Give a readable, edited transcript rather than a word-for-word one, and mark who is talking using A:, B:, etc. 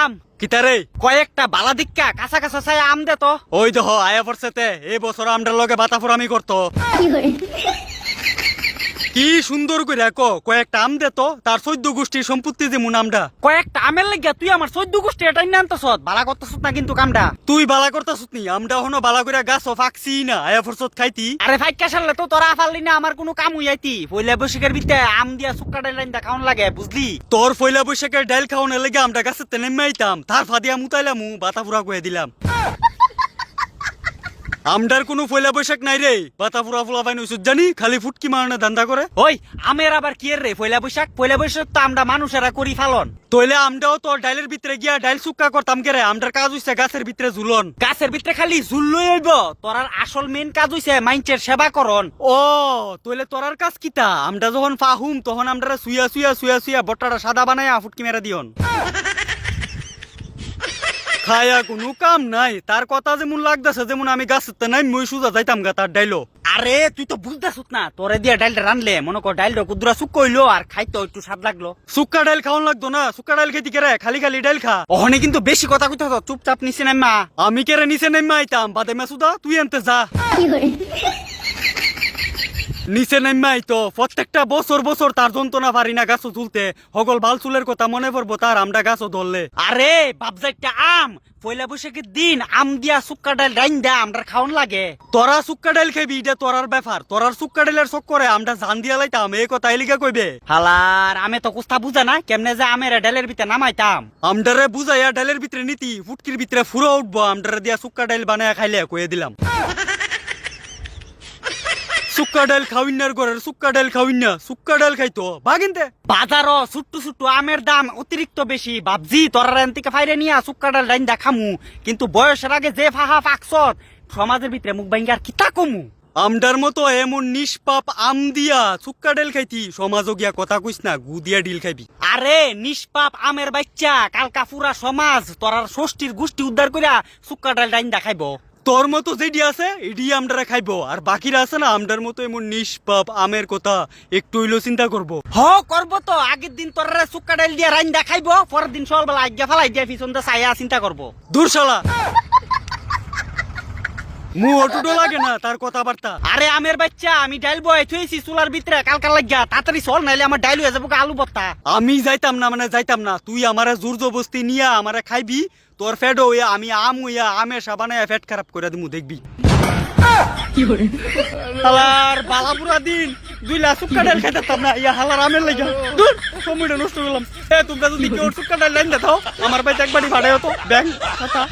A: আম
B: কিতারে
A: কয়েকটা বালা দিক্কা কাঁচা কাঁচা চাই আম দে তো।
B: ওই দেখো আয়া পড়ছেতে এই বছর আমটার লগে বাতাফুরামি করতো কি সুন্দর করে কয়েকটা আম দে তো তার 14 গোষ্ঠীর সম্পত্তি যেমন আমটা
A: কয়েকটা আমের লাগিয়া তুই আমার 14 গোষ্ঠী এটাই না আনতেছ, বালা করতেছ না কিন্তু কামটা।
B: তুই বালা করতাছস নি আমটা হনো বালা করে গাছও ফাকছি না আয়া পড়ছত খাইতি।
A: আরে ফাইকা সারলে তো তোরা ফারলি না আমার কোনো কাম হইয়াইতি। পয়লা বৈশাখের ভিতরে আম দিয়া সুক্কা ডাল রাইন্দা খাওন লাগে বুঝলি।
B: তোর পয়লা বৈশাখের ডাইল খাওয়ানোর লেগে আমটা গাছের তেনে মাইতাম তার ফাদিয়া মুতাইলামু বাতাফুরা কয়ে দিলাম। আমটার কোনো পয়লা বৈশাখ নাই রে, বাতাফুরা ফুলা পাই নইছ জানি খালি ফুটকি মারনে ধান্দা করে।
A: ওই আমের আবার কি রে পয়লা বৈশাখ? পয়লা বৈশাখ তো আমরা মানুষেরা করি ফালন।
B: তইলে আমটাও তোর ডাইলের ভিতরে গিয়া ডাইল সুক্কা করতাম কে রে? আমটার কাজ হইছে গাছের ভিতরে ঝুলন।
A: গাছের ভিতরে খালি ঝুললই হইব, তোরার আসল মেন কাজ হইছে মাইনচের সেবা করন।
B: ও তইলে তোরার কাজ কিতা? আমটা যখন ফাহুম তখন আমটারে সুইয়া সুইয়া সুইয়া সুইয়া বট্টাটা সাদা বানায়া ফুটকি মেরা দিয়ন। খায়া কোনো কাম নাই, তার কথা যেমন লাগতেছে যেমন আমি গাছের নাই মই সুজা যাইতাম গা তার ডাইলো।
A: আরে তুই তো বুঝতেছ না, তোরে দিয়া ডাইলটা রানলে মনে কর ডাইলটা কুদরা সুক কইলো আর খাইতো একটু স্বাদ লাগলো।
B: সুক্কা ডাইল খাওয়ান লাগতো না, সুক্কা ডাইল খেতে কেরে খালি খালি ডাইল খা।
A: ওখানে কিন্তু বেশি কথা কইতেছ, চুপচাপ নিচে নামা।
B: আমি কেরে নিচে নেমে আইতাম বাদে মেসুদা তুই আনতে যা। নিচে নেমে আইতো প্রত্যেকটা বছর বছর তার যন্ত্রণা পারি না গাছও তুলতে, হগল বাল চুলের কথা মনে পড়বো তার আমটা গাছও ধরলে।
A: আরে বাপজাইটা আম পয়লা বৈশাখের দিন আম দিয়া সুক্কা ডাল রাইন্দা আমরা খাওন লাগে।
B: তোরা সুক্কা ডাইল খাইবি এটা তোরার ব্যাপার, তোরার সুক্কা ডাইলের চক্করে আমটা জান দিয়া লাইতাম এই কথা এলিকা কইবে।
A: হালার আমি তো কুস্তা বুঝা না কেমনে যে আমের ডালের ভিতরে নামাইতাম।
B: আমটারে বুঝাইয়া ডাইলের ভিতরে নীতি ফুটকির ভিতরে ফুরা উঠবো আমটারে দিয়া সুক্কা ডাইল বানায়া খাইলে কয়ে দিলাম। সুক্কা ডাইল খাওয়িনার ঘরের সুক্কা ডাইল খাওয়িনা সুক্কা ডাইল খাইতো বাগিনতে।
A: বাজারও ছুট্টু ছুট্টু আমের দাম অতিরিক্ত বেশি, ভাবজি তোরা থেকে ফাইরে নিয়া সুক্কা ডাল রাইন্দা খামু, কিন্তু বয়সের আগে যে ফাহা ফাকছত সমাজের ভিতরে মুখ ভাঙ্গি আর কিতা কমু।
B: আমটার মতো এমন নিষ্পাপ আম দিয়া সুক্কা ডাইল খাইতি সমাজও গিয়া কথা কইস না গু দিয়া ডিল খাইবি।
A: আরে নিষ্পাপ আমের বাচ্চা কালকা পুরা সমাজ তোরার ষষ্ঠীর গোষ্ঠী উদ্ধার কইরা সুক্কা ডাল রাইন্দা খাইবো।
B: তোর মতো যেটি আছে এটি আমটারা খাইবো, আর বাকিরা আছে না আমটার মতো এমন নিষ্পাপ আমের কথা একটু হইলো চিন্তা করবো।
A: হ করবো তো, আগের দিন তোরা সুক্কা ডাল দিয়া রাইন্দা খাইবো, পরের দিন সকালবেলা আজ্ঞা ফালাই দিয়া পিছন দিয়ে ছায়া চিন্তা করবো।
B: দূর শালা মু অটুটো লাগে না তার কথাবার্তা।
A: আরে আমের বাচ্চা আমি ডাইল বয় থুইছি চুলার ভিতরে কালকা লাগিয়া, তাড়াতাড়ি চল নাইলে আমার ডাইল হয়ে যাবো আলু ভর্তা।
B: আমি যাইতাম না মানে যাইতাম না, তুই আমারে জোর জবস্তি নিয়া আমারে খাইবি, তোর ফেড হইয়া আমি আম হইয়া আমের সাবানায়া ফেট খারাপ করে দিমু দেখবি।
A: হালার বালাপুরা দিন 2 লাখ সুক্কা ডাল খাইতাম না, ইয়া হালার আমের লাগিয়া দূর সময়টা নষ্ট করলাম। তোমরা যদি কেউ সুক্কা ডাল লাইন দাও আমার বাড়িতে একবারই ভাড়া হতো ব্যাংক কথা।